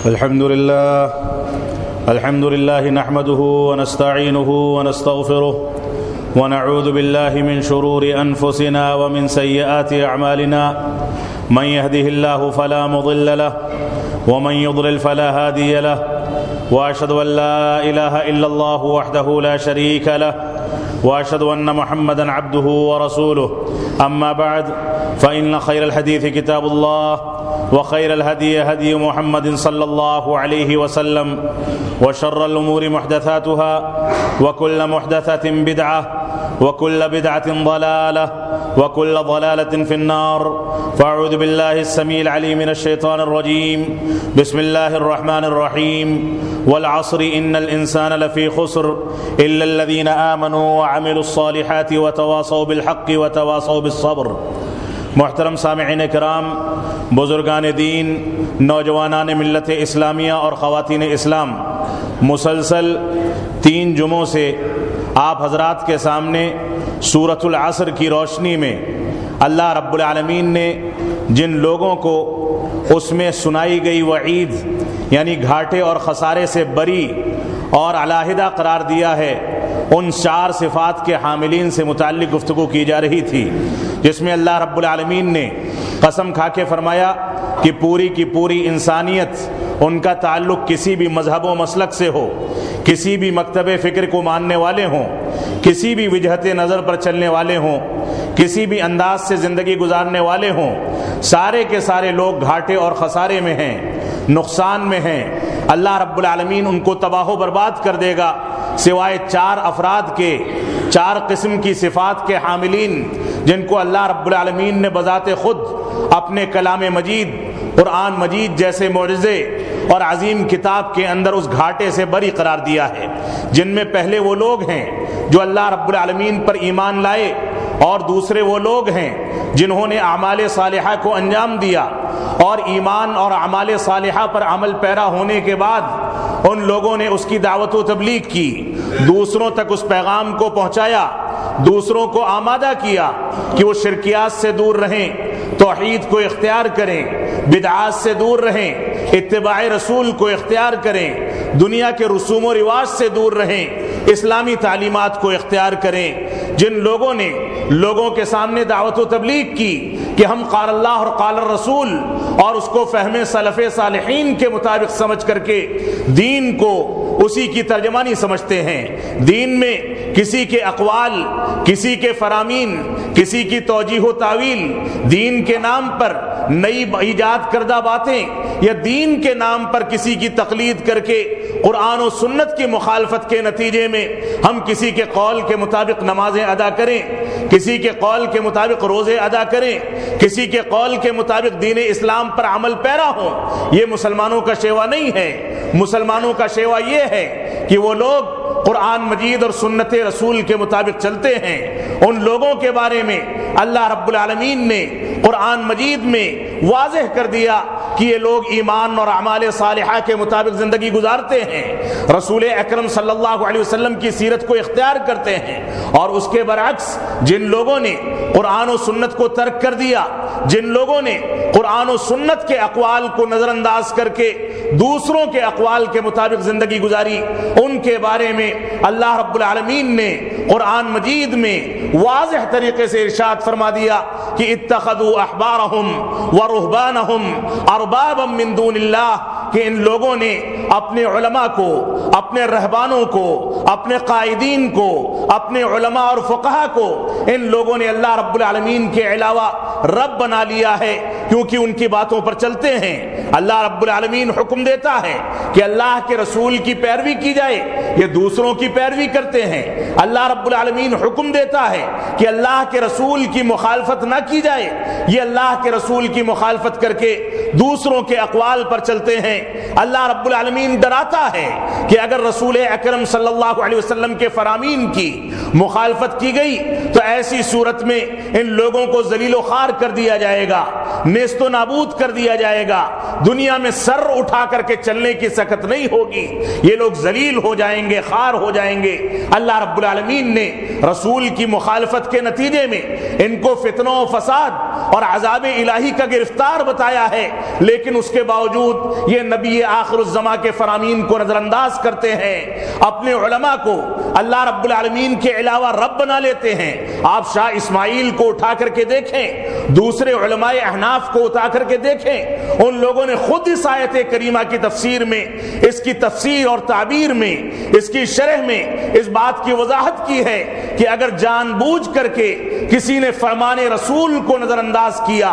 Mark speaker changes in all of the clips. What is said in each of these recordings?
Speaker 1: الحمد لله نحمده ونستعينه ونستغفره ونعوذ بالله من شرور أنفسنا ومن سيئات أعمالنا من يهده الله فلا مضل له ومن يضلل فلا هادي له وأشهد أن لا إله إلا الله وحده لا شريك له وأشهد أن محمدا عبده ورسوله أما بعد فإن خير الحديث كتاب الله وخير الهدي هدي محمد صلى الله عليه وسلم وشر الأمور محدثاتها وكل محدثة بدعة وكل بدعة ضلالة وكل ضلالة في النار فأعوذ بالله السميع العليم من الشيطان الرجيم بسم الله الرحمن الرحيم والعصر إن الإنسان لفي خسر إلا الذين آمنوا وعملوا الصالحات وتواصوا بالحق وتواصوا بالصبر۔ محترم سامعین کرام، بزرگان دین، نوجوانان ملت اسلامیہ اور خواتین اسلام، مسلسل 3 جمعوں سے آپ حضرات کے سامنے سورۃ العصر کی روشنی میں اللہ رب العالمین نے جن لوگوں کو اس میں سنائی گئی وعید یعنی گھاٹے اور خسارے سے بری اور علیحدہ قرار دیا ہے، ان 4 صفات کے حاملین سے متعلق گفتگو کی جا رہی تھی، جس میں اللہ رب العالمین نے قسم کھا کے فرمایا کہ پوری کی پوری انسانیت، ان کا تعلق کسی بھی مذہب و مسلک سے ہو، کسی بھی مکتب فکر کو ماننے والے ہوں، کسی بھی وجہت نظر پر چلنے والے ہوں، کسی بھی انداز سے زندگی گزارنے والے ہوں، سارے کے سارے لوگ گھاٹے اور خسارے میں ہیں، نقصان میں ہیں۔ اللہ رب العالمین ان کو تباہ و برباد کر دے گا سوائے 4 افراد کے، 4 قسم کی صفات کے حاملین، جن کو اللہ رب العالمین نے بذات خود اپنے کلام مجید، قرآن مجید جیسے معجزے اور عظیم کتاب کے اندر اس گھاٹے سے بری قرار دیا ہے، جن میں پہلے وہ لوگ ہیں جو اللہ رب العالمین پر ایمان لائے، اور دوسرے وہ لوگ ہیں جنہوں نے اعمال صالحہ کو انجام دیا، اور ایمان اور اعمال صالحہ پر عمل پیرا ہونے کے بعد ان لوگوں نے اس کی دعوت و تبلیغ کی، دوسروں تک اس پیغام کو پہنچایا، دوسروں کو آمادہ کیا کہ وہ شرکیات سے دور رہیں، توحید کو اختیار کریں، بدعات سے دور رہیں، اتباع رسول کو اختیار کریں، دنیا کے رسوم و رواج سے دور رہیں، اسلامی تعلیمات کو اختیار کریں۔ جن لوگوں نے لوگوں کے سامنے دعوت و تبلیغ کی کہ ہم قال اللہ اور قال الرسول اور اس کو فہم سلف صالحین کے مطابق سمجھ کر کے دین کو اسی کی ترجمانی سمجھتے ہیں، دین میں کسی کے اقوال، کسی کے فرامین، کسی کی توجیہ و تعویل، دین کے نام پر نئی ایجاد کردہ باتیں یا دین کے نام پر کسی کی تقلید کر کے قرآن و سنت کی مخالفت کے نتیجے میں ہم کسی کے قول کے مطابق نمازیں ادا کریں، کسی کے قول کے مطابق روزے ادا کریں، کسی کے قول کے مطابق دین اسلام پر عمل پیرا ہوں، یہ مسلمانوں کا شیوا نہیں ہے۔ مسلمانوں کا شیوا یہ ہے کہ وہ لوگ قرآن مجید اور سنت رسول کے مطابق چلتے ہیں۔ ان لوگوں کے بارے میں اللہ رب العالمین نے قرآن مجید میں واضح کر دیا کہ یہ لوگ ایمان اور اعمال صالحہ کے مطابق زندگی گزارتے ہیں، رسول اکرم صلی اللہ علیہ وسلم کی سیرت کو اختیار کرتے ہیں، اور اس کے برعکس جن لوگوں نے قرآن و سنت کو ترک کر دیا، جن لوگوں نے قرآن و سنت کے اقوال کو نظر انداز کر کے دوسروں کے اقوال کے مطابق زندگی گزاری، ان کے بارے میں اللہ رب العالمین نے قرآن مجید میں واضح طریقے سے ارشاد فرما دیا کہ اتخذوا احبارهم ورهبانهم اربابا من دون اللہ، کہ ان لوگوں نے اپنے علماء کو، اپنے رہبانوں کو، اپنے قائدین کو، اپنے علماء اور فقہا کو، ان لوگوں نے اللہ رب العالمین کے علاوہ رب بنا لیا ہے، کیونکہ ان کی باتوں پر چلتے ہیں۔ اللہ رب العالمین حکم دیتا ہے کہ اللہ کے رسول کی پیروی کی جائے، یہ دوسروں کی پیروی کرتے ہیں۔ اللہ رب العالمین حکم دیتا ہے کہ اللہ کے رسول کی مخالفت نہ کی جائے، یہ اللہ کے رسول کی مخالفت کر کے دوسروں کے اقوال پر چلتے ہیں۔ اللہ رب العالمین ڈراتا ہے کہ اگر رسول اکرم صلی اللہ علیہ وسلم کے فرامین کی مخالفت کی گئی تو ایسی صورت میں ان لوگوں کو ذلیل و خوار تار کر دیا جائے گا، نیست و نابود کر دیا جائے گا، دنیا میں سر اٹھا کر کے چلنے کی سکت نہیں ہوگی، یہ لوگ ذلیل ہو جائیں گے، خوار ہو جائیں گے۔ اللہ رب العالمین نے رسول کی مخالفت کے نتیجے میں ان کو فتنوں و فساد اور عذاب الہی کا گرفتار بتایا ہے، لیکن اس کے باوجود یہ نبی آخر الزماں کے فرامین کو نظر انداز کرتے ہیں، اپنے علماء کو اللہ رب العالمین کے علاوہ رب بنا لیتے ہیں۔ آپ شاہ اسماعیل کو اٹھا کر کے دیکھیں، دوسرے علماء احناف کو اٹھا کر کے دیکھیں، ان لوگوں نے خود اس آیت کریمہ کی تفسیر میں، اس کی تفسیر اور تعبیر میں، اس کی شرح میں اس بات کی وضاحت کی ہے کہ اگر جان بوجھ کر کے کسی نے فرمان رسول کو نظر انداز کیا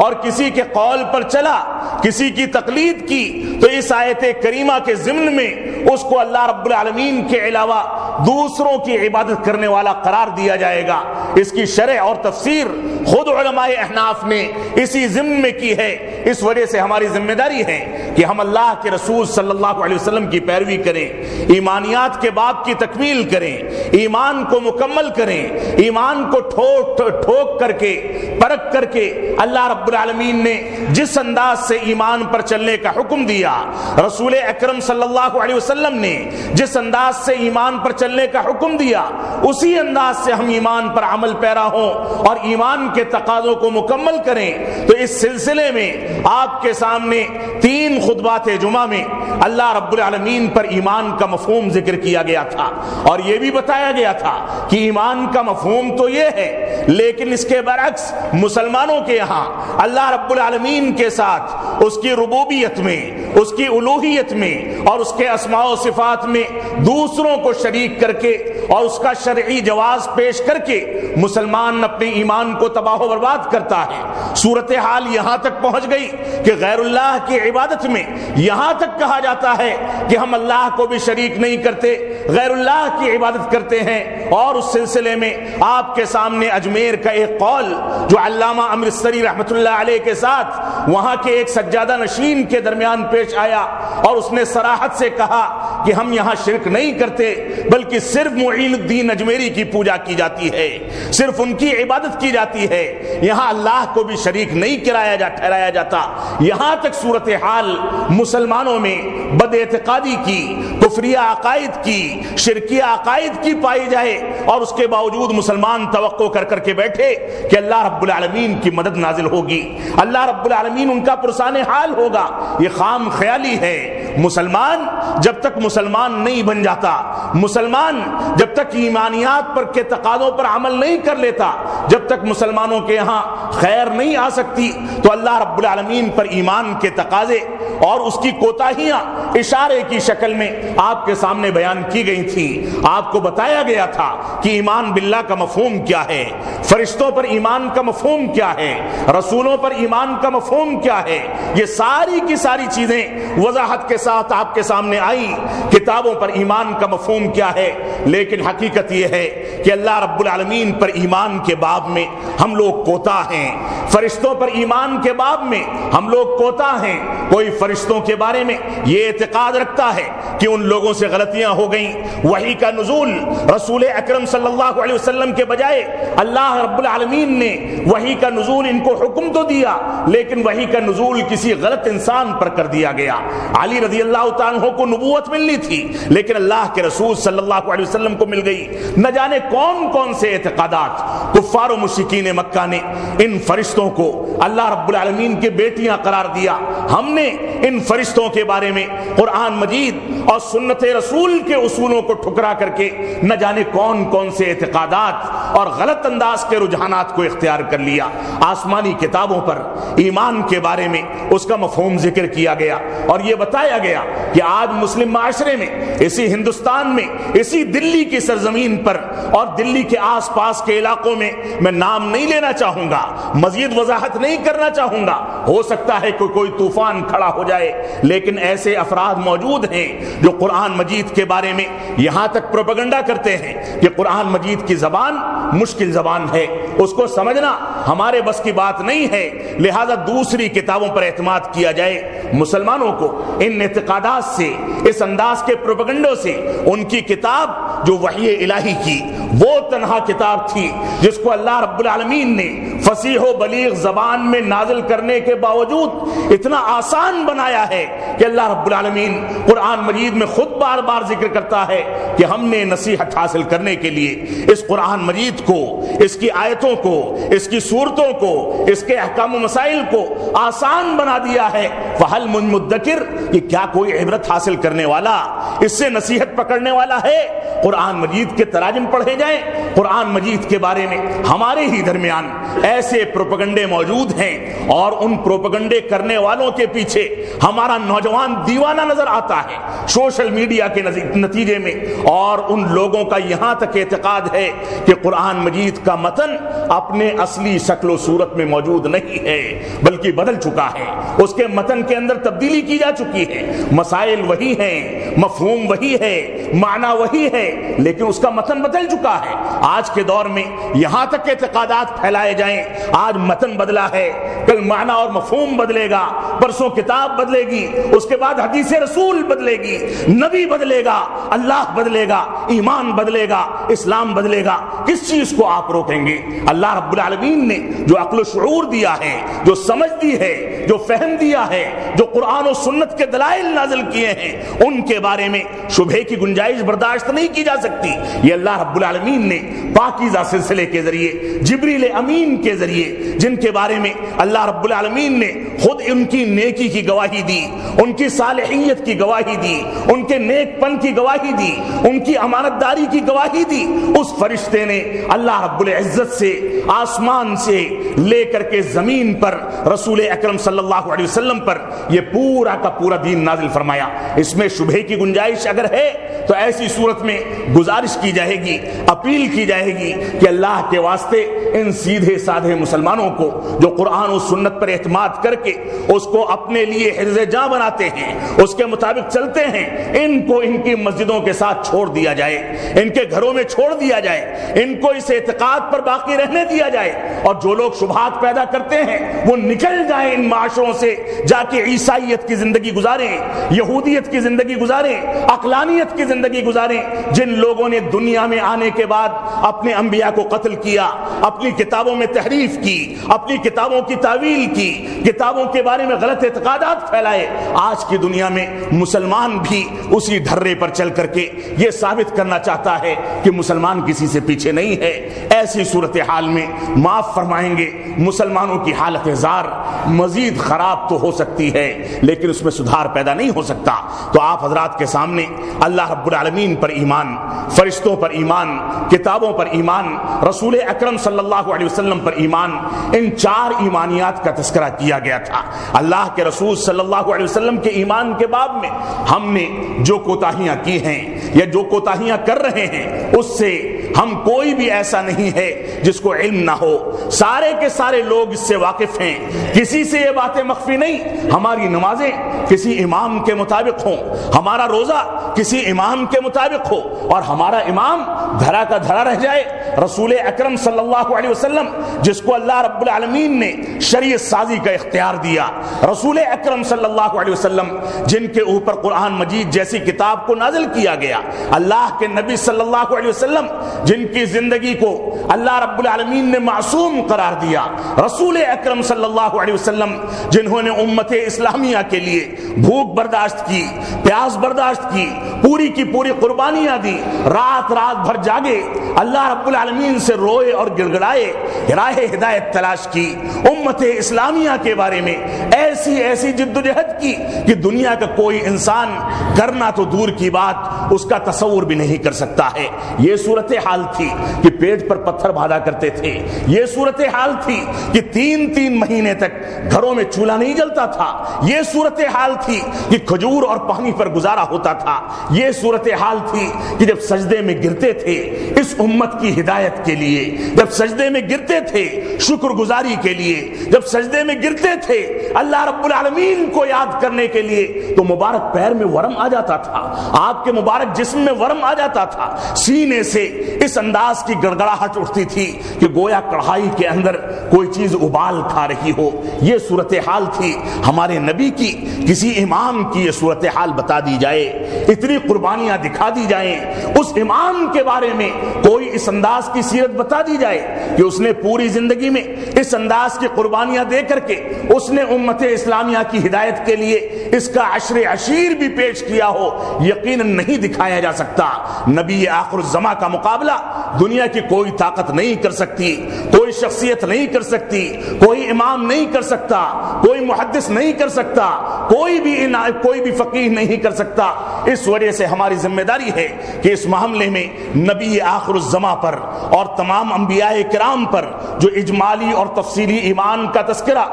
Speaker 1: اور کسی کے قول پر چلا، کسی کی تقلید کی، تو اس آیت کریمہ کے ضمن میں اس کو اللہ رب العالمین کے علاوہ دوسروں کی عبادت کرنے والا قرار دیا جائے گا۔ اس کی شرح اور تفسیر خود علماء احناف نے اسی ضمن میں کی ہے۔ اس وجہ سے ہماری ذمہ داری ہے کہ ہم اللہ کے رسول صلی اللہ علیہ وسلم کی پیروی کریں، ایمانیات کے باب کی تکمیل کریں، ایمان کو مکمل کریں، ایمان کو ٹھوک کر کے پرکھ کر کے اللہ رب العالمین نے جس انداز سے ایمان پر چلنے کا حکم دیا، رسول اکرم صلی اللہ علیہ وسلم نے جس انداز سے ایمان پر چلنے کا حکم دیا، اسی انداز سے ہم ایمان پر عمل پیرا ہوں اور ایمان کے تقاضوں کو مکمل کریں۔ تو اس سلسلے میں آپ کے سامنے 3 خطبات جمعہ میں اللہ رب العالمین پر ایمان کا مفہوم ذکر کیا گیا تھا، اور یہ بھی بتایا گیا تھا کہ ایمان کا مفہوم تو یہ ہے، لیکن اس کے برعکس مسلمانوں کے یہاں اللہ رب العالمین کے ساتھ اس کی ربوبیت میں، اس کی الوہیت میں اور اس کے اسماء و صفات میں دوسروں کو شریک کر کے اور اس کا شرعی جواز پیش کر کے مسلمان اپنے ایمان کو تباہ و برباد کرتا ہے۔ صورتحال یہاں تک پہنچ گئی کہ غیر اللہ کی عبادت میں یہاں تک کہا جاتا ہے کہ ہم اللہ کو بھی شریک نہیں کرتے، غیر اللہ کی عبادت کرتے ہیں۔ اور اس سلسلے میں آپ کے سامنے اجمیر کا ایک قول جو علامہ امرتسری رحمۃ اللہ علیہ کے ساتھ وہاں کے ایک سجادہ نشین کے درمیان پیش آیا، اور اس نے صراحت سے کہا کہ ہم یہاں شرک نہیں کرتے، بلکہ صرف معین الدین اجمیری کی پوجا کی جاتی ہے، صرف ان کی عبادت کی جاتی ہے، یہاں اللہ کو بھی شریک نہیں ٹھہرایا جاتا۔ یہاں تک صورتحال مسلمانوں میں بد اعتقادی کی، کفریہ عقائد کی، شرکیہ عقائد کی پائی جائے، اور اس کے باوجود مسلمان توقع کر کے بیٹھے کہ اللہ رب العالمین کی مدد نازل ہوگی، اللہ رب العالمین ان کا پرسان حال ہوگا۔ یہ خام خیالی ہے۔ مسلمان جب تک مسلمان نہیں بن جاتا، مسلمان جب تک ایمانیات پر کے تقاضوں پر عمل نہیں کر لیتا، جب تک مسلمانوں کے یہاں خیر نہیں آ سکتی، تو اللہ رب العالمین پر ایمان کے تقاضے اور اس کی کوتاہیاں اشارے کی شکل میں آپ کے سامنے بیان کی گئی تھیں۔ آپ کو بتایا گیا تھا کہ ایمان باللہ کا مفہوم کیا ہے، فرشتوں پر ایمان کا مفہوم کیا ہے، رسولوں پر ایمان کا مفہوم کیا ہے۔ یہ ساری کی ساری چیزیں وضاحت کے ساتھ آپ کے سامنے آئیں، کتابوں پر ایمان کا مفہوم کیا ہے۔ لیکن حقیقت یہ ہے کہ اللہ رب العالمین پر ایمان کے باب میں ہم لوگ کوتاہ ہیں، فرشتوں پر ایمان کے باب میں ہم لوگ کوتاہ ہیں۔ کوئی فرشتوں کے بارے میں یہ اعتقاد رکھتا ہے کہ ان لوگوں سے غلطیاں ہو گئیں، وحی کا نزول رسول اکرم صلی اللہ علیہ وسلم کے بجائے اللہ رب العالمین نے وحی کا نزول ان کو حکم تو دیا، لیکن وحی کا نزول کسی غلط انسان پر کر دیا گیا۔ علی رضی اللہ تعالیٰ عنہ کو نبوت ملنی تھی، لیکن اللہ کے رسول صلی اللہ علیہ وسلم کو مل گئی۔ نہ جانے کون کون سے اعتقادات کفار و مشرکین مکہ نے ان فرشتوں کو اللہ رب العالمین کے بیٹیاں قرار دیا۔ ہم نے ان فرشتوں کے بارے میں قرآن مجید اور سنت رسول کے اصولوں کو ٹھکرا کر کے نہ جانے کون کون سے اعتقادات اور غلط انداز کے رجحانات کو اختیار کر لیا۔ آسمانی کتابوں پر ایمان کے بارے میں اس کا مفہوم ذکر کیا گیا، اور یہ بتایا گیا کہ آج مسلم معاشرے میں، اسی ہندوستان میں، اسی دلی کی سرزمین پر اور دلی کے آس پاس کے علاقوں میں نام نہیں لینا چاہوں گا، مزید وضاحت نہیں کرنا چاہوں گا، ہو سکتا ہے کہ کوئی طوفان کھڑا ہو جائے، لیکن ایسے افراد موجود ہیں جو قرآن مجید کے بارے میں یہاں تک پروپیگنڈا کرتے ہیں کہ قرآن مجید کی زبان مشکل زبان ہے، اس کو سمجھنا ہمارے بس کی بات نہیں ہے، لہذا دوسری کتابوں پر اعتماد کیا جائے۔ مسلمانوں کو ان اعتقادات سے، اس انداز کے پروپیگنڈوں سے، ان کی کتاب جو وحی الہی کی وہ تنہا کتاب تھی جس کو اللہ رب العالمین نے
Speaker 2: فصیح و بلیغ زبان میں نازل کرنے کے باوجود اتنا آسان بنایا ہے کہ اللہ رب العالمین قرآن مجید میں خود بار بار ذکر کرتا ہے کہ ہم نے نصیحت حاصل کرنے کے لیے اس قرآن مجید کو، اس کی آیتوں کو، اس کی صورتوں کو، اس کے احکام و مسائل کو آسان بنا دیا ہے۔ فَهَلْ مِن مُدَّكِرٍ، یہ کیا کوئی عبرت حاصل کرنے والا، اس سے نصیحت پکڑنے والا ہے؟ قرآن مجید کے تراجم پڑھے جائیں، قرآن مجید کے بارے میں ہمارے ہی درمیان ایسے پروپیگنڈے موجود ہیں، اور ان پروپیگنڈے کرنے والوں کے پیچھے ہمارا نوجوان دیوانہ نظر آتا ہے سوشل میڈیا کے نتیجے میں، اور ان لوگوں کا یہاں تک اعتقاد ہے کہ قرآن مجید کا متن اپنے اصلی شکل و صورت میں موجود نہیں ہے بلکہ بدل چکا ہے، اس کے متن کے اندر تبدیلی کی جا چکی ہے، مسائل وہی ہیں، مفہوم وہی ہے، معنی وہی ہے، لیکن اس کا متن بدل چکا ہے۔ آج کے دور میں یہاں تک اعتقادات پھیلائے جائیں، آج متن بدلا ہے، کل معنی اور مفہوم بدلے گا، پرسوں کتاب بدلے گی، اس کے بعد حدیث رسول بدلے گی، نبی بدلے گا، اللہ بدلے گا، ایمان بدلے گا، اسلام بدلے گا۔ کس چیز کو آپ روکیں گے؟ اللہ رب العالمین نے جو عقل و شعور دیا ہے، جو سمجھ دی ہے، جو فہم دیا ہے، جو قرآن و سنت کے دلائل نازل کیے ہیں، ان کے بارے میں شبہے کی گنجائش برداشت نہیں کی جا سکتی۔ یہ اللہ رب العالمین نے پاکیزہ سلسلے کے ذریعے، جبریل امین کے ذریعے، جن کے بارے میں اللہ رب العالمین نے خود ان کی نیکی کی گواہی دی، ان کی صالحیت کی گواہی دی، ان کے نیک پن کی گواہی دی، ان کی امانت داری کی گواہی دی، اس فرشتے نے اللہ رب العزت سے آسمان سے لے کر کے زمین پر رسول اکرم صلی اللہ علیہ وسلم پر یہ پورا کا پورا دین نازل فرمایا۔ اس میں شبہے کی گنجائش اگر ہے تو ایسی صورت میں گزارش کی جائے گی، اپیل کی جائے گی کہ اللہ کے واسطے ان سیدھے سادھے مسلمانوں کو جو قرآن و سنت پر اعتماد کر کے اس کو اپنے لیے حرز جاں بناتے ہیں، اس کے مطابق چلتے ہیں، ان کو ان کی مسجدوں کے ساتھ چھوڑ دیا جائے، ان کے گھروں میں چھوڑ دیا جائے، ان کو اس اعتقاد پر باقی رہنے دیا جائے، اور جو لوگ شبہات پیدا کرتے ہیں وہ نکل جائیں ان معاشروں سے، جا کے عیسائیت کی زندگی گزاریں، یہودیت کی زندگی گزاریں، عقلانیت کی زندگی گزاریں۔ جن لوگوں نے دنیا میں آنے کے بعد اپنے انبیاء کو قتل کیا، اپنی کتابوں میں تحریف کی، اپنی کتابوں کی تعویل کی، کتابوں کے بارے میں غلط اعتقادات پھیلائے، آج کی دنیا میں مسلمان بھی اسی ڈھرے پر چل کر کے یہ ثابت کرنا چاہتا ہے کہ مسلمان کسی سے پیچھے نہیں ہے۔ ایسی صورتحال میں معاف فرمائیں گے، مسلمانوں کی حالت زار مزید خراب تو ہو سکتی ہے لیکن اس میں سدھار پیدا نہیں ہو سکتا۔ تو آپ حضرات کے سامنے اللہ رب العالمین پر ایمان، فرشتوں پر ایمان، کتابوں پر ایمان، رسول اکرم صلی اللہ علیہ وسلم پر ایمان، ان چار ایمانیات کا تذکرہ کیا گیا تھا۔ اللہ کے رسول صلی اللہ علیہ وسلم کے ایمان کے باب میں ہم نے جو کوتاہیاں کی ہیں یا جو کوتاہیاں کر رہے ہیں، اس سے ہم کوئی بھی ایسا نہیں ہے جس کو علم نہ ہو، سارے کے سارے لوگ اس سے واقف ہیں، کسی سے یہ باتیں مخفی نہیں۔ ہماری نمازیں کسی امام کے مطابق ہوں، ہمارا روزہ کسی امام کے مطابق ہو، اور ہمارا امام دھرا کا دھرا رہ جائے۔ رسول اکرم صلی اللہ علیہ وسلم جس کو اللہ رب العالمین نے شریعت سازی کا اختیار دیا، رسول اکرم صلی اللہ علیہ وسلم جن کے اوپر قرآن مجید جیسی کتاب کو نازل کیا گیا، اللہ کے نبی صلی اللہ علیہ وسلم جن کی زندگی کو اللہ رب العالمین نے معصوم قرار دیا، رسول اکرم صلی اللہ علیہ وسلم جنہوں نے امت اسلامیہ کے لیے بھوک برداشت کی، پیاس برداشت کی، پوری کی پوری قربانیاں دی، رات رات بھر جاگے، اللہ رب العالمین سے روئے اور گڑگڑائے، راہ ہدایت تلاش کی، امت اسلامیہ کے بارے میں ایسی ایسی جدوجہد کی کہ دنیا کا کوئی انسان کرنا تو دور کی بات اس کا تصور بھی نہیں کر سکتا ہے۔ یہ صورتحال تھی کہ پیٹ پر پتھر باندھا کرتے تھے، یہ صورتحال تھی کہ تین تین مہینے تک گھروں میں چولہا نہیں جلتا تھا، یہ صورتحال تھی کہ کھجور اور پانی پر گزارا ہوتا تھا، یہ صورتحال تھی کہ جب سجدے میں گرتے تھے اس امت کی ہدایت کے لیے، جب سجدے میں گرتے تھے شکر گزاری کے لیے، جب سجدے میں گرتے تھے اللہ رب العالمین کو یاد کرنے کے لیے، تو مبارک پیر میں ورم آ جاتا تھا، آپ کے مبارک جسم میں ورم آ جاتا تھا، سینے سے اس انداز کی گڑگڑاہٹ اٹھتی تھی کہ گویا کڑھائی کے اندر کوئی چیز ابال کھا رہی ہو۔ یہ صورتحال تھی ہمارے نبی کی کسی امام کی یہ صورتحال بتا دی جائے، اتنی قربانیاں دکھا دی جائیں، اس امام کے بارے میں کوئی اس انداز کی سیرت بتا دی جائے کہ اس نے پوری زندگی میں اس انداز کی قربانیاں دے کر کے اس نے امت اسلامیہ کی ہدایت کے لیے اس کا عشر عشیر بھی پیش کیا ہو، یقیناً نہیں دکھایا جا سکتا۔ نبی آخر الزماں کا مقابلہ دنیا کی کوئی طاقت نہیں کر سکتی، کوئی شخصیت نہیں کر سکتی، کوئی امام نہیں کر سکتا، کوئی محدث نہیں کر سکتا، کوئی بھی فقیہ نہیں کر سکتا۔ اس وجہ سے ہماری ذمہ داری ہے کہ اس معاملے میں نبی آخر الزماں پر اور تمام انبیاء کرام پر جو اجمالی اور تفصیلی ایمان کا تذکرہ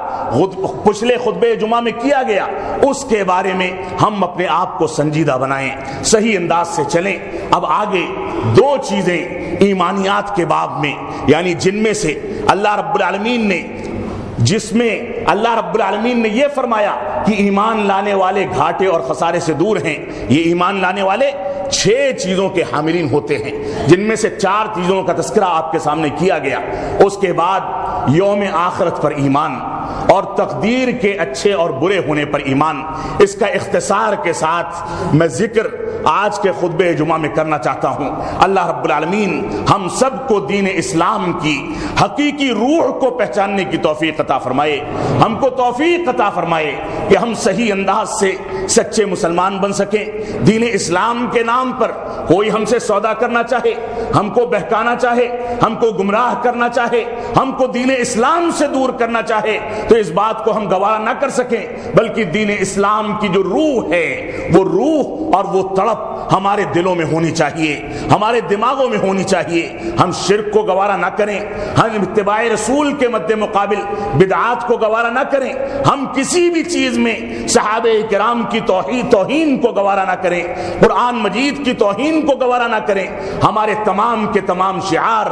Speaker 2: پچھلے خطبہ جمعہ میں کیا گیا، اس کے بارے میں ہم اپنے آپ کو سنجیدہ بنائیں، صحیح انداز سے چلیں۔ اب آگے دو چیزیں ایمانیات کے باب میں، یعنی جن میں سے اللہ رب العالمین نے یہ فرمایا کہ ایمان لانے والے گھاٹے اور خسارے سے دور ہیں، یہ ایمان لانے والے 6 چیزوں کے حاملین ہوتے ہیں، جن میں سے 4 چیزوں کا تذکرہ آپ کے سامنے کیا گیا۔ اس کے بعد یوم آخرت پر ایمان اور تقدیر کے اچھے اور برے ہونے پر ایمان، اس کا اختصار کے ساتھ میں ذکر آج کے خطبہ جمعہ میں کرنا چاہتا ہوں۔ اللہ رب العالمین ہم سب کو دین اسلام کی حقیقی روح کو پہچاننے کی توفیق عطا فرمائے، ہم کو توفیق عطا فرمائے کہ ہم صحیح انداز سے سچے مسلمان بن سکیں۔ دین اسلام کے نام پر کوئی ہم سے سودا کرنا چاہے، ہم کو بہکانا چاہے، ہم کو گمراہ کرنا چاہے، ہم کو دین اسلام سے دور کرنا چاہے، تو اس بات کو ہم گوارا نہ کر سکیں، بلکہ دین اسلام کی جو روح ہے، وہ روح اور وہ تڑپ ہمارے دلوں میں ہونی چاہیے، ہمارے دماغوں میں ہونی چاہیے۔ ہم شرک کو گوارا نہ کریں، ہم اتباع رسول کے مد مقابل بدعات کو گوارا نہ کریں، ہم کسی بھی چیز میں صحابہ کرام کی توہین کو گوارا نہ کریں، قرآن مجید کی توہین کو گوارا نہ کریں۔ ہمارے تمام کے تمام شعار،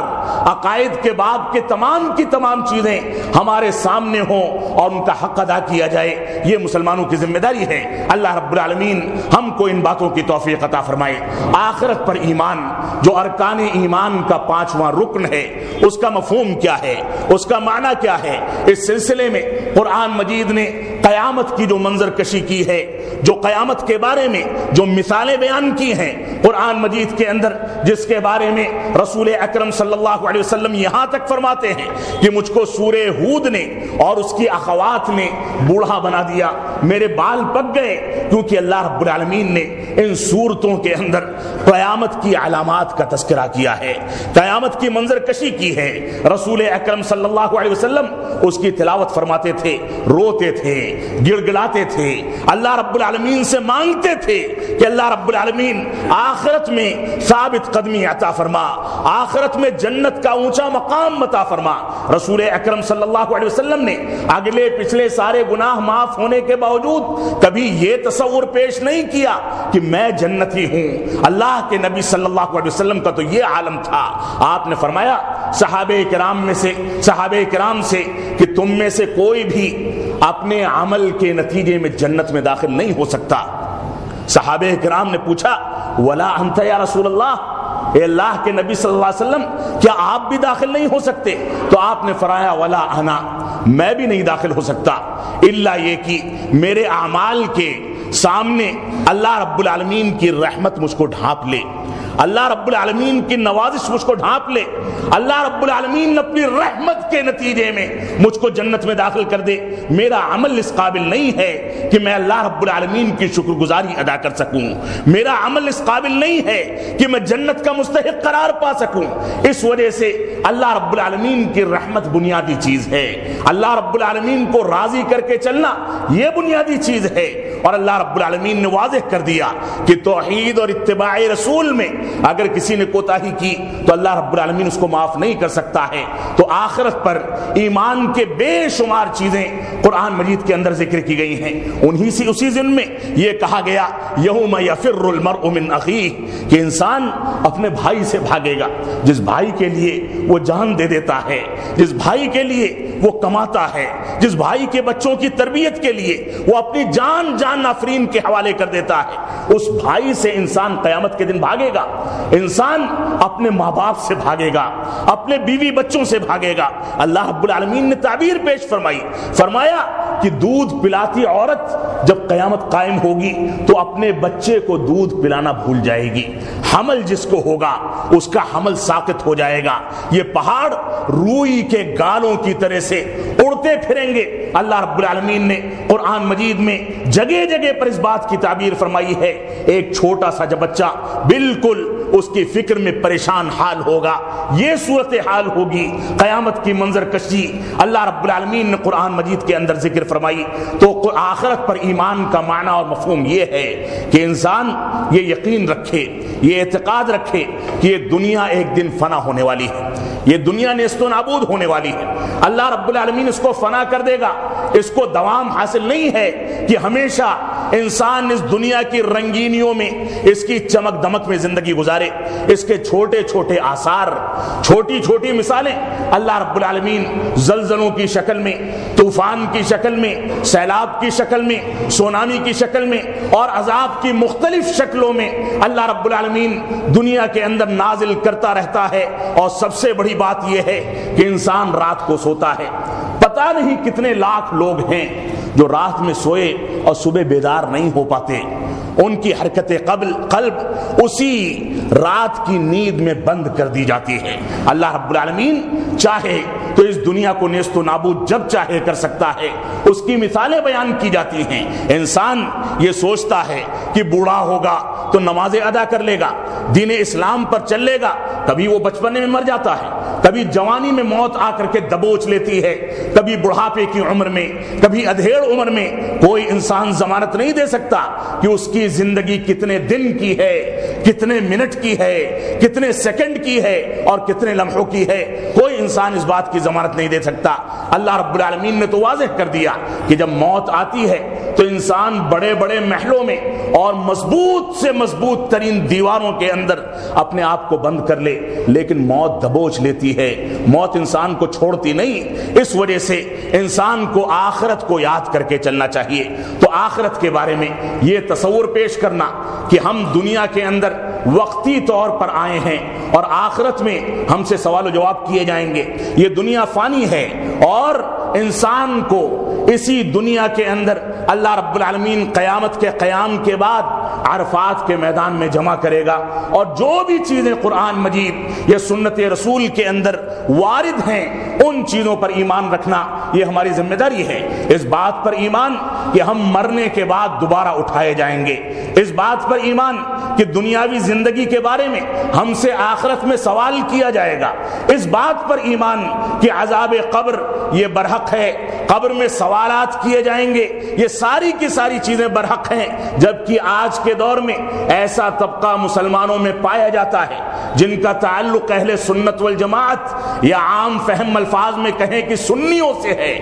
Speaker 2: عقائد کے باب کے تمام کی تمام چیزیں ہمارے سامنے ہوں اور ان کا حق ادا کیا جائے، یہ مسلمانوں کی ذمہ داری ہے۔ اللہ رب العالمین ہم کو ان باتوں کی توفیق عطا فرمائے۔ آخرت پر ایمان جو ارکان ایمان کا 5واں رکن ہے، اس کا مفہوم کیا ہے، اس کا معنی کیا ہے؟ اس سلسلے میں قرآن مجید نے قیامت کی جو منظر کشی کی ہے، جو قیامت کے بارے میں جو مثالیں بیان کی ہیں قرآن مجید کے اندر، جس کے بارے میں رسول اکرم صلی اللہ علیہ وسلم یہاں تک فرماتے ہیں کہ مجھ کو سورہ ہود نے اور اس کی اخوات نے بوڑھا بنا دیا، میرے بال پک گئے، کیونکہ اللہ رب العالمین نے ان سورتوں کے اندر قیامت کی علامات کا تذکرہ کیا ہے، قیامت کی منظر کشی کی ہے۔ رسول اکرم صلی اللہ علیہ وسلم اس کی تلاوت فرماتے تھے، روتے تھے، گڑ گڑاتے تھے، اللہ رب العالمین سے مانگتے تھے کہ اللہ رب العالمین آخرت میں ثابت قدمی عطا فرما، آخرت میں جنت کا اونچا مقام عطا فرما۔ رسول اکرم صلی اللہ علیہ وسلم نے اگلے پچھلے سارے گناہ معاف ہونے کے باوجود کبھی یہ تصور پیش نہیں کیا کہ میں جنتی ہوں۔ اللہ کے نبی صلی اللہ علیہ وسلم کا تو یہ عالم تھا، آپ نے فرمایا صحابہ کرام سے کہ تم میں سے کوئی بھی اپنے عمل کے نتیجے میں جنت میں داخل نہیں ہو سکتا۔ صحابہ کرام نے پوچھا ولا انت یا رسول اللہ، اے اللہ کے نبی صلی اللہ علیہ وسلم کیا آپ بھی داخل نہیں ہو سکتے؟ تو آپ نے فرمایا ولا انا، میں بھی نہیں داخل ہو سکتا، الا یہ کہ میرے اعمال کے سامنے اللہ رب العالمین کی رحمت مجھ کو ڈھانپ لے، اللہ رب العالمین کی نوازش مجھ کو ڈھانپ لے، اللہ رب العالمین اپنی رحمت کے نتیجے میں مجھ کو جنت میں داخل کر دے۔ میرا عمل اس قابل نہیں ہے کہ میں اللہ رب العالمین کی شکر گزاری ادا کر سکوں، میرا عمل اس قابل نہیں ہے کہ میں جنت کا مستحق قرار پا سکوں۔ اس وجہ سے اللہ رب العالمین کی رحمت بنیادی چیز ہے، اللہ رب العالمین کو راضی کر کے چلنا یہ بنیادی چیز ہے۔ اور اللہ رب العالمین نے واضح کر دیا کہ توحید اور اتباع رسول میں اگر کسی نے کوتاہی کی تو اللہ رب العالمین اس کو معاف نہیں کر سکتا ہے۔ تو آخرت پر ایمان کے بے شمار چیزیں قرآن مجید کے اندر ذکر کی گئی ہیں، اسی ضمن میں یہ کہا گیا یوم یفر المرء من اخیہ، کہ انسان اپنے بھائی سے بھاگے گا، جس بھائی کے لیے وہ جان دے دیتا ہے، جس بھائی کے لیے وہ کماتا ہے، جس بھائی کے بچوں کی تربیت کے لیے وہ اپنی جان آفرین کے حوالے کر دیتا ہے، اس بھائی سے انسان قیامت کے دن بھاگے گا، انسان اپنے ماں باپ سے بھاگے گا، اپنے بیوی بچوں سے بھاگے گا۔ اللہ رب العالمین نے تعبیر پیش فرمایا کہ دودھ پلاتی عورت جب جب قیامت قائم ہوگی تو اپنے بچے کو دودھ پلانا بھول جائے گی، حمل جس کو ہوگا اس کا حمل ساقط ہو جائے گا، یہ پہاڑ روئی کے گالوں کی طرح سے اڑتے پھریں گے۔ اللہ رب العالمین نے قرآن مجید میں جگہ جگہ پر اس بات کی تعبیر فرمائی ہے، ایک چھوٹا سا جب بچہ بالکل اس کی فکر میں پریشان حال ہوگا، یہ صورتحال ہوگی، قیامت کی منظر کشی اللہ رب العالمین نے قرآن مجید کے اندر ذکر فرمائی۔ تو آخرت پر ایمان کا معنی اور مفہوم یہ ہے کہ انسان یہ یقین رکھے، یہ اعتقاد رکھے کہ یہ دنیا ایک دن فنا ہونے والی ہے، یہ دنیا نیست و نابود ہونے والی ہے، اللہ رب العالمین اس کو فنا کر دے گا، اس کو دوام حاصل نہیں ہے کہ ہمیشہ انسان اس دنیا کی رنگینیوں میں، اس کی چمک دمک میں زندگی گزارے۔ اس کے چھوٹے چھوٹے آثار، چھوٹی چھوٹی مثالیں اللہ رب العالمین زلزلوں کی شکل میں، طوفان کی شکل میں، سیلاب کی شکل میں، سونامی کی شکل میں اور عذاب کی مختلف شکلوں میں اللہ رب العالمین دنیا کے اندر نازل کرتا رہتا ہے۔ اور سب سے بڑی بات یہ ہے کہ انسان رات کو سوتا ہے، پتہ نہیں کتنے لاکھ لوگ ہیں جو رات میں سوئے اور صبح بیدار نہیں ہو پاتے، ان کی حرکت قلب اسی رات کی نیند میں بند کر دی جاتی ہے۔ اللہ رب العالمین چاہے تو اس دنیا کو نیست و نابود جب چاہے کر سکتا ہے، اس کی مثالیں بیان کی جاتی ہیں۔ انسان یہ سوچتا ہے کہ بوڑھا ہوگا تو نمازیں ادا کر لے گا، دین اسلام پر چل لے گا، کبھی وہ بچپنے میں مر جاتا ہے، کبھی جوانی میں موت آ کر کے دبوچ لیتی ہے، کبھی بڑھاپے کی عمر میں، کبھی ادھیڑ عمر میں۔ کوئی انسان ضمانت نہیں دے سکتا کہ اس کی زندگی کتنے دن کی ہے، کتنے منٹ کی ہے، کتنے سیکنڈ کی ہے اور کتنے لمحوں کی ہے، کوئی انسان اس بات کی ضمانت نہیں دے سکتا۔ اللہ رب العالمین نے تو واضح کر دیا کہ جب موت آتی ہے تو انسان بڑے بڑے محلوں میں اور مضبوط سے مضبوط ترین دیواروں کے اندر اپنے آپ کو بند کر لے، لیکن موت دبوچ لیتی ہے، موت انسان کو چھوڑتی نہیں۔ اس وجہ سے انسان کو آخرت کو یاد کر کے چلنا چاہیے۔ تو آخرت کے بارے میں یہ تصور پیش کرنا کہ ہم دنیا کے اندر وقتی طور پر آئے ہیں اور آخرت میں ہم سے سوال و جواب کیے جائیں گے، یہ دنیا فانی ہے اور انسان کو اسی دنیا کے اندر اللہ رب العالمین قیامت کے قیام کے بعد عرفات کے میدان میں جمع کرے گا، اور جو بھی چیزیں قرآن مجید یا سنت رسول کے اندر وارد ہیں ان چیزوں پر ایمان رکھنا یہ ہماری ذمہ داری ہے۔ اس بات پر ایمان کہ ہم مرنے کے بعد دوبارہ اٹھائے جائیں گے، اس بات پر ایمان کہ دنیاوی زندگی کے بارے میں ہم سے آخرت میں سوال کیا جائے گا، اس بات پر ایمان کہ عذاب قبر یہ برحق ہے، قبر میں سوالات کیے جائیں گے، یہ ساری کی ساری چیزیں برحق ہیں۔ جبکہ آج کے دور میں ایسا طبقہ مسلمانوں میں پایا جاتا ہے جن کا تعلق اہل سنت والجماعت یا عام فہم الفاظ میں کہیں کہ سنیوں سے ہے،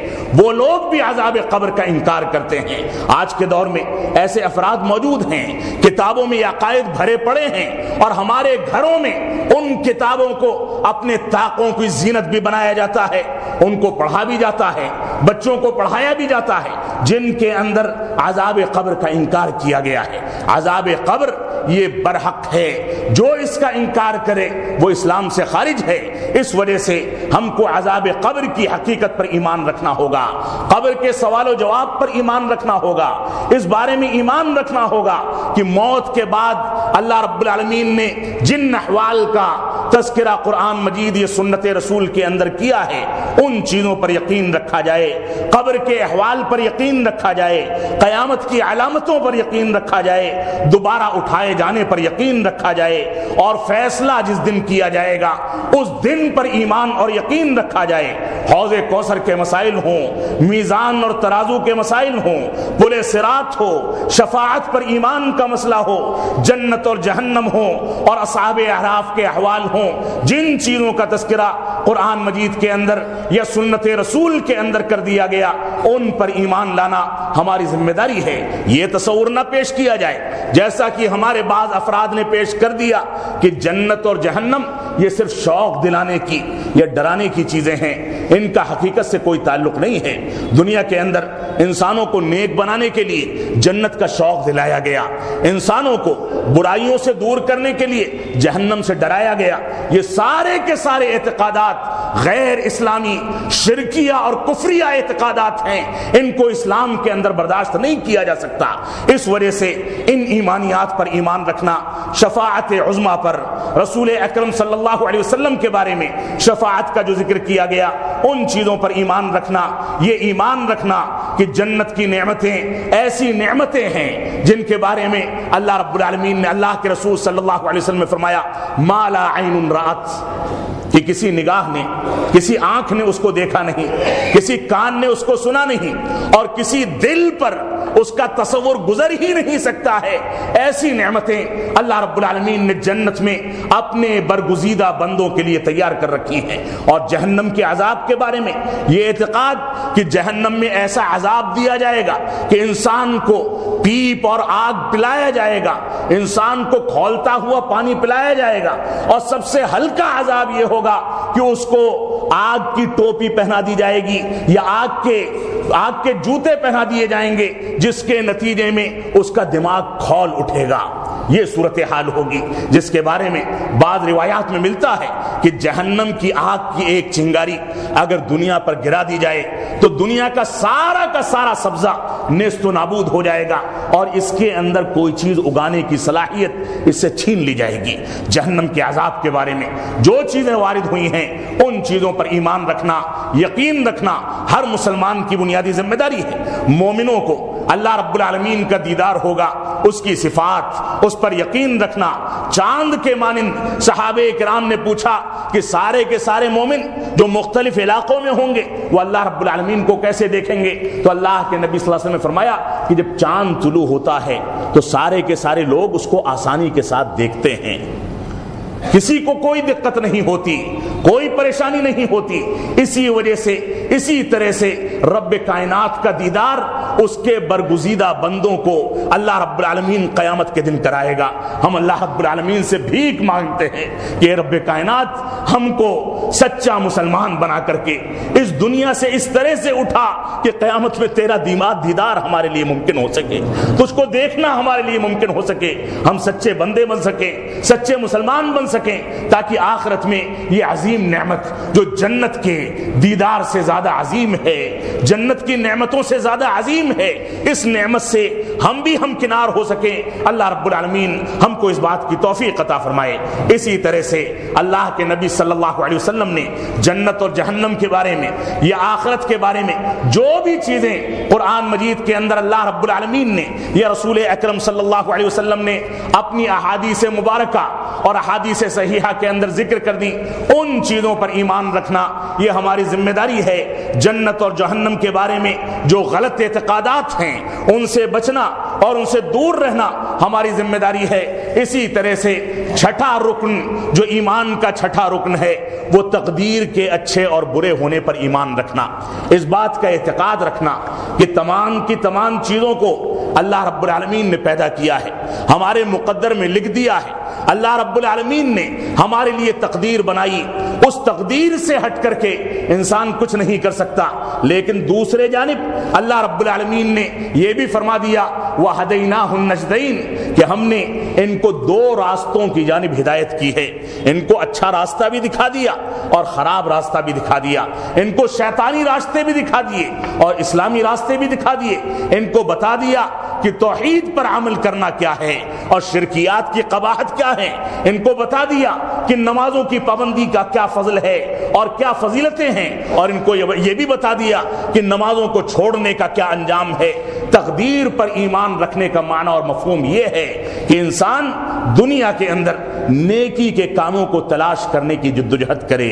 Speaker 2: وہ لوگ بھی عذاب قبر کا انکار کرتے ہیں۔ آج کے دور میں ایسے افراد موجود ہیں، کتابوں میں یہ عقائد بھرے پڑے ہیں، اور ہمارے گھروں میں ان کتابوں کو اپنے طاقوں کی زینت بھی بنایا جاتا ہے، ان کو پڑھا بھی جاتا ہے، بچوں کو پڑھایا بھی جاتا ہے، جن کے اندر عذاب قبر کا انکار کیا گیا ہے۔ عذاب قبر یہ برحق ہے، جو اس کا انکار کرے وہ اسلام سے خارج ہے۔ اس وجہ سے ہم کو عذاب قبر کی حقیقت پر ایمان رکھنا ہوگا، قبر کے سوال و جواب پر ایمان رکھنا ہوگا، اس بارے میں ایمان رکھنا ہوگا کہ موت کے بعد اللہ رب العالمین نے جن احوال کا تذکرہ قرآن مجید یا سنت رسول کے اندر کیا ہے ان چیزوں پر یقین رکھا جائے، قبر کے احوال پر یقین رکھا جائے، قیامت کی علامتوں پر یقین رکھا جائے، دوبارہ اٹھائے جانے پر یقین رکھا جائے، اور فیصلہ جس دن کیا جائے گا اس دن پر ایمان اور یقین رکھا جائے۔ حوض کوثر کے مسائل ہوں، میزان اور ترازو کے مسائل ہوں، پل صراط ہو، شفاعت پر ایمان کا مسئلہ ہو، جنت اور جہنم ہو، اور اصحاب اعراف کے احوال ہوں، جن چیزوں کا تذکرہ قرآن مجید کے اندر یا سنت رسول کے اندر کر دیا گیا ان پر ایمان لانا ہماری ذمہ داری ہے۔ یہ تصور نہ پیش کیا جائے جیسا کہ ہمارے بعض افراد نے پیش کر دیا کہ جنت اور جہنم یہ صرف شوق دلانے کی یا ڈرانے کی چیزیں ہیں، ان کا حقیقت سے کوئی تعلق نہیں ہے۔ دنیا کے اندر انسانوں کو نیک بنانے کے لیے جنت کا شوق دلایا گیا، انسانوں کو برائیوں سے دور کرنے کے لیے جہنم سے ڈرایا گیا۔ یہ سارے کے سارے اعتقادات غیر اسلامی شرکیہ اور کفریہ اعتقادات ہیں، ان کو اسلام کے اندر برداشت نہیں کیا جا سکتا۔ اس وجہ سے ان ایمانیات پر ایمان رکھنا، شفاعت عظمیٰ پر، رسول اکرم صلی اللہ علیہ وسلم کے بارے میں شفاعت کا جو ذکر کیا گیا ان چیزوں پر ایمان رکھنا، یہ ایمان رکھنا کہ جنت کی نعمتیں ایسی نعمتیں ہیں جن کے بارے میں اللہ رب العالمین نے، اللہ کے رسول صلی اللہ علیہ وسلم نے فرمایا ما لا عین رأت، کہ کسی نگاہ نے، کسی آنکھ نے اس کو دیکھا نہیں، کسی کان نے اس کو سنا نہیں، اور کسی دل پر اس کا تصور گزر ہی نہیں سکتا ہے۔ ایسی نعمتیں اللہ رب العالمین نے جنت میں اپنے برگزیدہ بندوں کے لیے تیار کر رکھی ہیں۔ اور جہنم کے عذاب کے بارے میں یہ اعتقاد کہ جہنم میں ایسا عذاب دیا جائے گا کہ انسان کو پیپ اور آگ پلایا جائے گا، انسان کو کھولتا ہوا پانی پلایا جائے گا، اور سب سے ہلکا عذاب یہ ہوگا کہ اس کو آگ کی ٹوپی پہنا دی جائے گی یا آگ کے جوتے پہنا دیے جائیں گے، جس کے نتیجے میں اس کا دماغ کھول اٹھے گا۔ یہ صورتحال ہوگی جس کے بارے میں بعض روایات میں ملتا ہے کہ جہنم کی آگ کی ایک چنگاری اگر دنیا پر گرا دی جائے تو دنیا کا سارا سبزہ نیست و نابود ہو جائے گا، اور اس کے اندر کوئی چیز اگانے کی صلاحیت اس سے چھین لی جائے گی۔ جہنم کے عذاب کے بارے میں جو چیزیں وارد ہوئی ہیں ان چیزوں پر ایمان رکھنا، یقین رکھنا ہر مسلمان کی بنیادی ذمہ داری ہے۔ مومنوں کو اللہ رب العالمین کا دیدار ہوگا، اس کی صفات، اس پر یقین رکھنا۔ چاند کے مانند صحابہ کرام نے پوچھا کہ سارے کے سارے مومن جو مختلف علاقوں میں ہوں گے وہ اللہ رب العالمین کو کیسے دیکھیں گے؟ تو اللہ کے نبی صلی اللہ علیہ وسلم نے فرمایا کہ جب چاند طلوع ہوتا ہے تو سارے کے سارے لوگ اس کو آسانی کے ساتھ دیکھتے ہیں، کسی کو کوئی دقت نہیں ہوتی، کوئی پریشانی نہیں ہوتی۔ اسی وجہ سے، اسی طرح سے رب کائنات کا دیدار اس کے برگزیدہ بندوں کو اللہ رب العالمین قیامت کے دن کرائے گا۔ ہم اللہ رب العالمین سے بھیک مانگتے ہیں کہ اے رب کائنات ہم کو سچا مسلمان بنا کر کے اس دنیا سے اس طرح سے اٹھا کہ قیامت میں تیرا دیدار ہمارے لیے ممکن ہو سکے، تجھ کو دیکھنا ہمارے لیے ممکن ہو سکے، ہم سچے بندے بن سکیں، سچے مسلمان بن سکیں، تاکہ آخرت میں یہ عظیم نعمت جو جنت کے دیدار سے زیادہ عظیم ہے، جنت کی نعمتوں سے زیادہ عظیم ہے، اس نعمت سے ہم بھی ہمکنار ہو سکیں۔ اللہ رب العالمین ہم کو اس بات کی توفیق عطا فرمائے۔ اسی طرح سے اللہ کے نبی صلی اللہ علیہ وسلم نے جنت اور جہنم کے بارے میں یا آخرت کے بارے میں جو بھی چیزیں قرآن مجید کے اندر اللہ رب العالمین نے یا رسول اکرم صلی اللہ علیہ وسلم نے اپنی احادیث مبارکہ اور احادیث صحیحہ کے اندر ذکر کر دی، ان چیزوں پر ایمان رکھنا یہ ہماری ذمہ داری ہے۔ جنت اور جہنم کے بارے میں جو غلط اعتقادات ہیں ان سے بچنا اور ان سے دور رہنا ہماری ذمہ داری ہے۔ اسی طرح سے چھٹا رکن جو ایمان کا چھٹا رکن ہے وہ تقدیر کے اچھے اور برے ہونے پر ایمان رکھنا، اس بات کا اعتقاد رکھنا کہ تمام کی تمام چیزوں کو اللہ رب العالمین نے پیدا کیا ہے، ہمارے مقدر میں لکھ دیا ہے، اللہ رب العالمین نے ہمارے لیے تقدیر بنائی، اس تقدیر سے ہٹ کر کے انسان کچھ نہیں کر سکتا۔ لیکن دوسرے جانب اللہ رب العالمین نے یہ بھی فرما دیا وَهَدَيْنَاهُ النَّجْدَيْنِ کہ ہم نے ان کو دو راستوں کی جانب ہدایت کی ہے، ان کو اچھا راستہ بھی دکھا دیا اور خراب راستہ بھی دکھا دیا، ان کو شیطانی راستے بھی دکھا دیے اور اسلامی راستے بھی دکھا دیے، ان کو بتا دیا کہ توحید پر عمل کرنا کیا ہے اور شرکیات کی قباحت کیا ہے، ان کو بتا دیا کہ نمازوں کی پابندی کا کیا فضل ہے اور کیا فضیلتیں ہیں، اور ان کو یہ بھی بتا دیا کہ نمازوں کو چھوڑنے کا کیا انجام ہے۔ تقدیر پر ایمان رکھنے کا معنی اور مفہوم یہ ہے کہ انسان دنیا کے اندر نیکی کے کاموں کو تلاش کرنے کی جدوجہد کرے،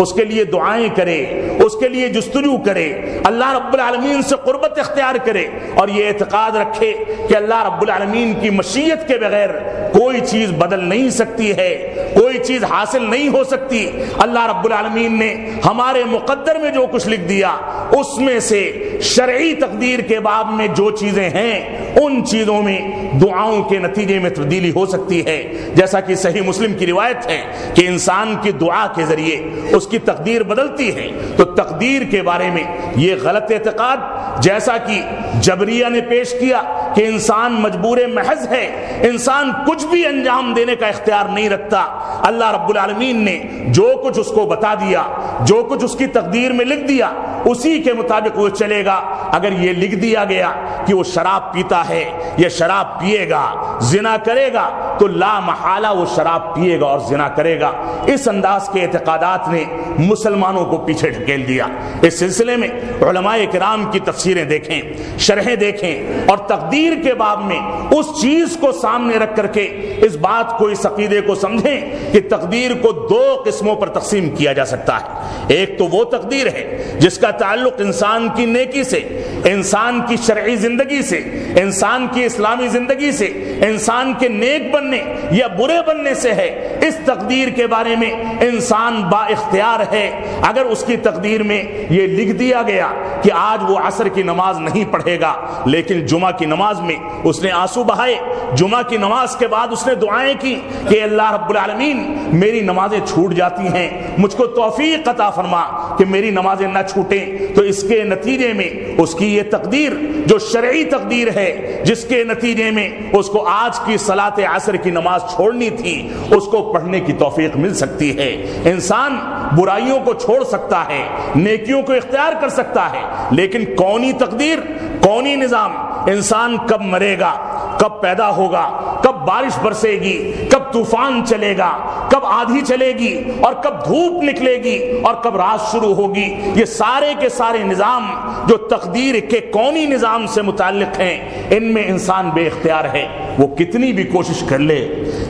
Speaker 2: اس کے لیے دعائیں کرے، اس کے لیے جستجو کرے، اللہ رب العالمین سے قربت اختیار کرے، اور یہ اعتقاد رکھے کہ اللہ رب العالمین کی مشیت کے بغیر کوئی چیز بدل نہیں سکتی ہے، کوئی چیز حاصل نہیں ہو سکتی۔ اللہ رب العالمین نے ہمارے مقدر میں جو کچھ لکھ دیا اس میں سے شرعی تقدیر کے باب میں جو چیزیں ہیں ان چیزوں میں دعاؤں کے نتیجے میں تبدیلی ہو سکتی ہے، جیسا کہ صحیح مسلم کی روایت ہے کہ انسان کی دعا کے ذریعے اس کی تقدیر بدلتی ہے۔ تو تقدیر کے بارے میں یہ غلط اعتقاد جیسا کہ جبریہ نے پیش کیا کہ انسان مجبور محض ہے، انسان کچھ بھی انجام دینے کا اختیار نہیں رکھتا۔ اللہ رب العالمین نے جو کچھ اس کو بتا دیا، جو کچھ اس کی تقدیر میں لکھ دیا، اسی کے مطابق وہ چلے گا۔ اگر یہ لکھ دیا گیا کہ وہ شراب پیتا ہے یا شراب پیے گا، زنا کرے گا، تو لا محالہ وہ شراب پیے گا اور زنا کرے گا۔ اس انداز کے اعتقادات نے مسلمانوں کو پیچھے ڈھکیل دیا۔ اس سلسلے میں علماء کرام کی تفسیریں دیکھیں، شرحیں دیکھیں، اور تقدیر کے باب میں اس چیز کو سامنے رکھ کر کے اس بات کو، اس عقیدے کو سمجھیں کہ تقدیر کو دو قسموں پر تقسیم کیا جا سکتا ہے۔ ایک تو وہ تقدیر ہے جس کا تعلق انسان کی نیکی سے، انسان کی شرعی زندگی سے، انسان کی اسلامی زندگی سے، انسان کے نیک بننے یا برے بننے سے ہے۔ اس تقدیر کے بارے میں انسان با اختیار ہے۔ اگر اس کی تقدیر میں یہ لکھ دیا گیا کہ آج وہ عصر کی نماز نہیں پڑھے گا، لیکن جمعہ کی نماز میں اس نے آنسو بہائے، جمعہ کی نماز کے بعد اس نے دعائیں کی کہ اللہ رب العالمین میری نمازیں چھوٹ جاتی ہیں، مجھ کو توفیق عطا فرما کہ میری نمازیں نہ چھوٹیں، تو اس کے نتیجے میں اس کی یہ تقدیر جو شرعی تقدیر ہے، جس کے نتیجے میں اس کو آج کی صلاۃ عصر کی نماز چھوڑنی تھی، اس کو پڑھنے کی توفیق مل سکتی ہے۔ انسان برائیوں کو چھوڑ سکتا ہے، نیکیوں کو اختیار کر سکتا ہے، لیکن کونی تقدیر، کونی نظام، انسان کب مرے گا، کب پیدا ہوگا، کب بارش برسے گی، کب طوفان چلے گا، کب آندھی چلے گی، اور کب دھوپ نکلے گی، اور کب رات شروع ہوگی، یہ سارے کے سارے نظام جو تقدیر کے کونی نظام سے متعلق ہیں، ان میں انسان بے اختیار ہے۔ وہ کتنی بھی کوشش کر لے،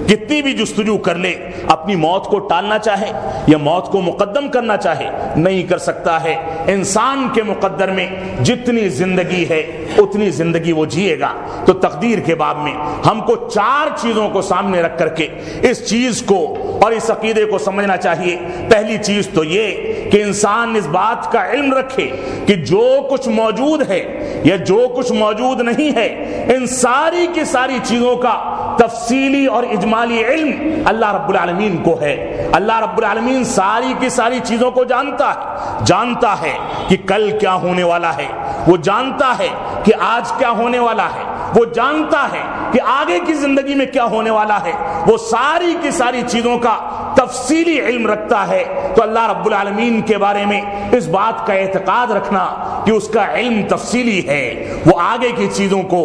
Speaker 2: کتنی بھی جستجو کر لے، اپنی موت کو ٹالنا چاہے یا موت کو مقدم کرنا چاہے، نہیں کر سکتا ہے۔ انسان کے مقدر میں جتنی زندگی ہے اتنی زندگی وہ جیے گا۔ تو تقدیر کے باب میں ہم کو چار چیزوں کو سامنے رکھ کر کے اس چیز کو اور اس عقیدے کو سمجھنا چاہیے۔ پہلی چیز تو یہ کہ انسان اس بات کا علم رکھے کہ جو کچھ موجود ہے یا جو کچھ موجود نہیں ہے، ان ساری کی ساری چیزوں کا تفصیلی اور اجمالی علم اللہ رب العالمین کو ہے۔ اللہ رب العالمین ساری کی ساری چیزوں کو جانتا ہے کہ کل کیا ہونے والا ہے، وہ جانتا ہے کہ آج کیا ہونے والا ہے، وہ جانتا ہے کہ آگے کی زندگی میں کیا ہونے والا ہے، وہ ساری کی ساری چیزوں کا تفصیلی علم رکھتا ہے۔ تو اللہ رب العالمین کے بارے میں اس بات کا اعتقاد رکھنا کہ اس کا علم تفصیلی ہے، وہ آگے کی چیزوں کو،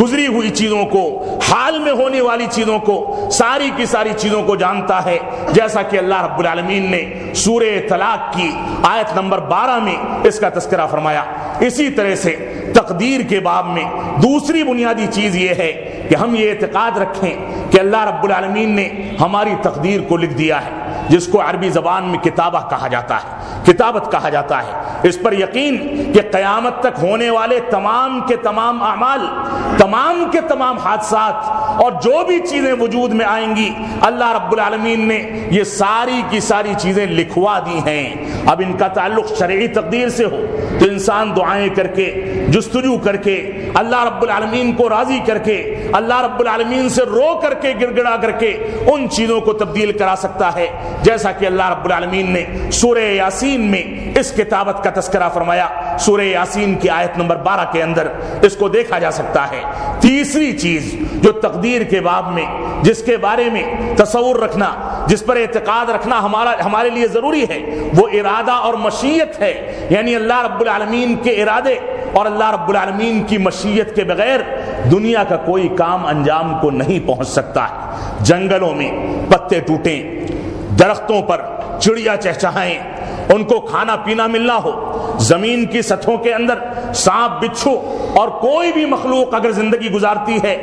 Speaker 2: گزری ہوئی چیزوں کو، حال میں ہونے والی چیزوں کو، ساری کی ساری چیزوں کو جانتا ہے، جیسا کہ اللہ رب العالمین نے سورہ طلاق کی آیت نمبر 12 میں اس کا تذکرہ فرمایا۔ اسی طرح سے تقدیر کے باب میں دوسری بنیادی چیز یہ ہے کہ ہم یہ اعتقاد رکھیں کہ اللہ رب العالمین نے ہماری تقدیر کو لکھ دیا ہے، جس کو عربی زبان میں کتابہ کہا جاتا ہے، کتابت کہا جاتا ہے۔ اس پر یقین کہ قیامت تک ہونے والے تمام کے تمام اعمال، تمام کے تمام حادثات اور جو بھی چیزیں وجود میں آئیں گی، اللہ رب العالمین نے یہ ساری کی ساری چیزیں لکھوا دی ہیں۔ اب ان کا تعلق شرعی تقدیر سے ہو تو انسان دعائیں کر کے، جستجو کر کے، اللہ رب العالمین کو راضی کر کے، اللہ رب العالمین سے رو کر کے، گڑ گڑا کر کے ان چیزوں کو تبدیل کرا سکتا ہے، جیسا کہ اللہ رب العالمین نے سورہ یاسین میں اس کتابت کا تذکرہ فرمایا۔ سورہ یاسین کی آیت نمبر 12 کے اندر اس کو دیکھا جا سکتا ہے۔ تیسری چیز جو تقدیر کے باب میں، جس کے بارے میں تصور رکھنا، جس پر اعتقاد رکھنا ہمارے لیے ضروری ہے، وہ ارادہ اور مشیت ہے۔ یعنی اللہ رب العالمین کے ارادے اور اللہ رب العالمین کی مشیت کے بغیر دنیا کا کوئی کام انجام کو نہیں پہنچ سکتا ہے۔ جنگلوں میں پتے ٹوٹیں، درختوں پر چڑیا چہچہائیں، ان کو کھانا پینا ملنا ہو، زمین کی سطحوں کے اندر سانپ بچھو اور کوئی بھی مخلوق اگر زندگی گزارتی ہے،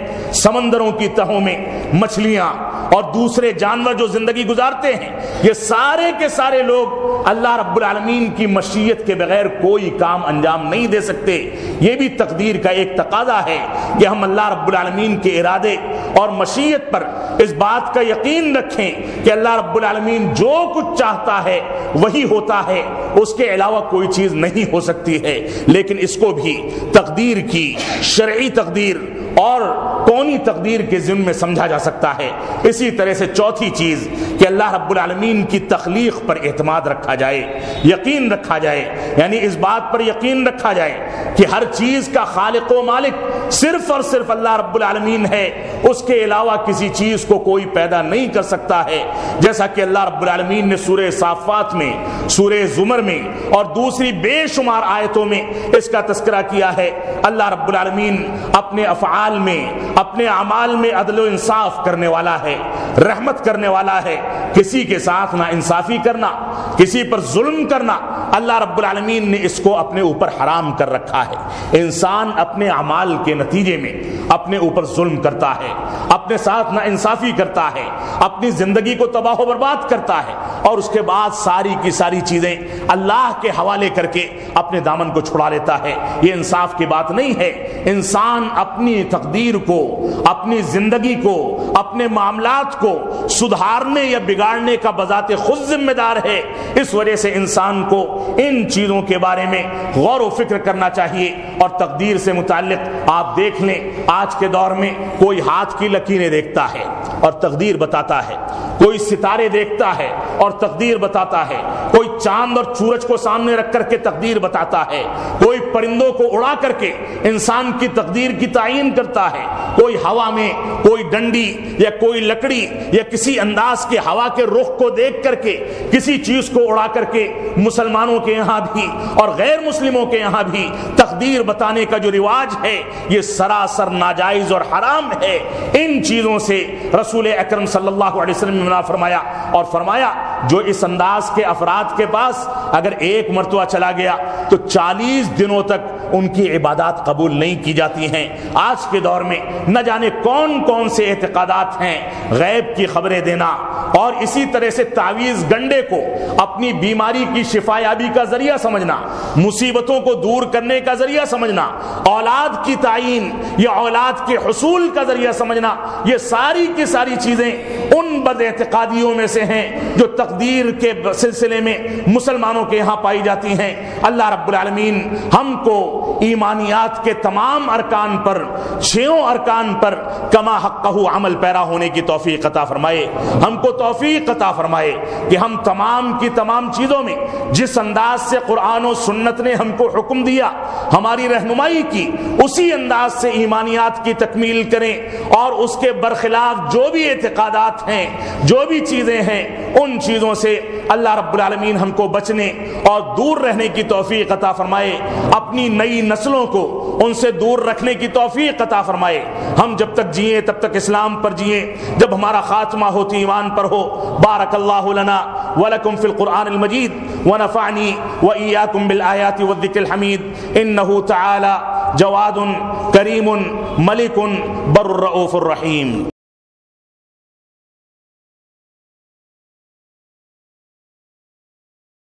Speaker 2: سمندروں کی تہوں میں مچھلیاں اور دوسرے جانور جو زندگی گزارتے ہیں، یہ سارے کے سارے لوگ اللہ رب العالمین کی مشیت کے بغیر کوئی کام انجام نہیں دے سکتے۔ یہ بھی تقدیر کا ایک تقاضا ہے کہ ہم اللہ رب العالمین کے ارادے اور مشیت پر اس بات کا یقین رکھیں کہ اللہ رب العالمین جو کچھ چاہتا ہے وہی ہوتا ہے، اس کے علاوہ کوئی چیز نہیں ہو سکتی ہے۔ لیکن اس کو بھی تقدیر کی شرعی تقدیر اور کونی تقدیر کے ضمن میں سمجھا جا سکتا ہے۔ اسی طرح سے چوتھی چیز کہ اللہ رب العالمین کی تخلیق پر اعتماد رکھا جائے، یقین رکھا جائے، یعنی اس بات پر یقین رکھا جائے کہ ہر چیز کا خالق و مالک صرف اور صرف اللہ رب العالمین ہے، اس کے علاوہ کسی چیز کو کوئی پیدا نہیں کر سکتا ہے۔ جیسا کہ اللہ رب العالمین نے سورہ صافات میں، سورہ زمر میں اور دوسری بے شمار آیتوں میں اس کا تذکرہ کیا ہے۔ اللہ رب العالمین اپنے افعال میں، اپنے اعمال میں عدل و انصاف کرنے والا ہے، رحمت کرنے والا ہے۔ کسی کے ساتھ نا انصافی کرنا، کسی پر ظلم کرنا، اللہ رب العالمین نے اس کو اپنے اوپر حرام کر رکھا ہے۔ انسان اپنے اعمال کے نتیجے میں اپنے اوپر ظلم کرتا ہے، اپنے ساتھ نا انصافی کرتا ہے، اپنی زندگی کو تباہ و برباد کرتا ہے، اور اس کے بعد ساری کی ساری چیزیں اللہ کے حوالے کر کے اپنے دامن کو چھڑا لیتا ہے۔ یہ انصاف کی بات نہیں ہے۔ انسان اپنی تقدیر کو، اپنی زندگی کو، اپنے معاملات کو سدھارنے یا بگاڑنے کا بذات خود ذمہ دار ہے۔ اس وجہ سے انسان کو ان چیزوں کے بارے میں غور و فکر کرنا چاہیے۔ اور تقدیر سے متعلق آپ دیکھ لیں، آج کے دور میں کوئی ہاتھ کی لکیریں دیکھتا ہے اور تقدیر بتاتا ہے، کوئی ستارے دیکھتا ہے اور تقدیر بتاتا ہے، کوئی چاند اور سورج کو سامنے رکھ کر کے تقدیر بتاتا ہے، کوئی پرندوں کو اڑا کر کے انسان کی تقدیر کی تعین کرتا ہے، کوئی ہوا میں کوئی ڈنڈی یا کوئی لکڑی یا کسی انداز کے ہوا کے رخ کو دیکھ کر کے کسی چیز کو اڑا کر کے مسلمانوں کے یہاں بھی اور غیر مسلموں کے یہاں بھی تقدیر بتانے کا جو رواج ہے، یہ سراسر ناجائز اور حرام ہے۔ ان چیزوں سے رسول اکرم صلی اللہ علیہ وسلم نے منع فرمایا، اور فرمایا جو اس انداز کے افراد کے پاس اگر ایک مرتبہ چلا گیا تو 40 دنوں تک ان کی عبادات قبول نہیں کی جاتی ہیں۔ آج کے دور میں نہ جانے کون کون سے اعتقادات ہیں، غیب کی خبریں دینا اور اسی طرح سے تعویذ گنڈے کو اپنی بیماری کی شفا یابی کا ذریعہ سمجھنا، مصیبتوں کو دور کرنے کا ذریعہ سمجھنا، اولاد کی تعین یا اولاد کے حصول کا ذریعہ سمجھنا، یہ ساری کی ساری چیزیں ان بد اعتقادیوں میں سے ہیں جو تقدیر کے سلسلے میں مسلمانوں کے یہاں پائی جاتی ہیں۔ اللہ رب العالمین ہم کو ایمانیات کے تمام ارکان پر، 6 ارکان پر کما حقہ عمل پیرا ہونے کی توفیق عطا فرمائے۔ ہم کو توفیق عطا فرمائے کہ ہم تمام کی تمام چیزوں میں جس انداز سے قرآن و سنت نے ہم کو حکم دیا، ہماری رہنمائی کی، اسی انداز سے ایمانیات کی تکمیل کریں، اور اس کے برخلاف جو بھی اعتقادات ہیں، جو بھی چیزیں ہیں، ان چیزوں سے اللہ رب العالمین ہم کو بچنے اور دور رہنے کی توفیق عطا فرمائے۔ اپنی نئی نسلوں کو ان سے دور رکھنے کی توفیق عطا فرمائے۔ ہم جب تک جئیں تب تک اسلام پر جئیں، جب ہمارا خاتمہ ہو تو ایمان پر ہو۔ بارک اللہ لنا ولکم فی القرآن المجید ونفعنی وإیاکم بالآیات والذکر الحمید، انہ تعالی جواد کریم ملک بر الرؤوف الرحیم۔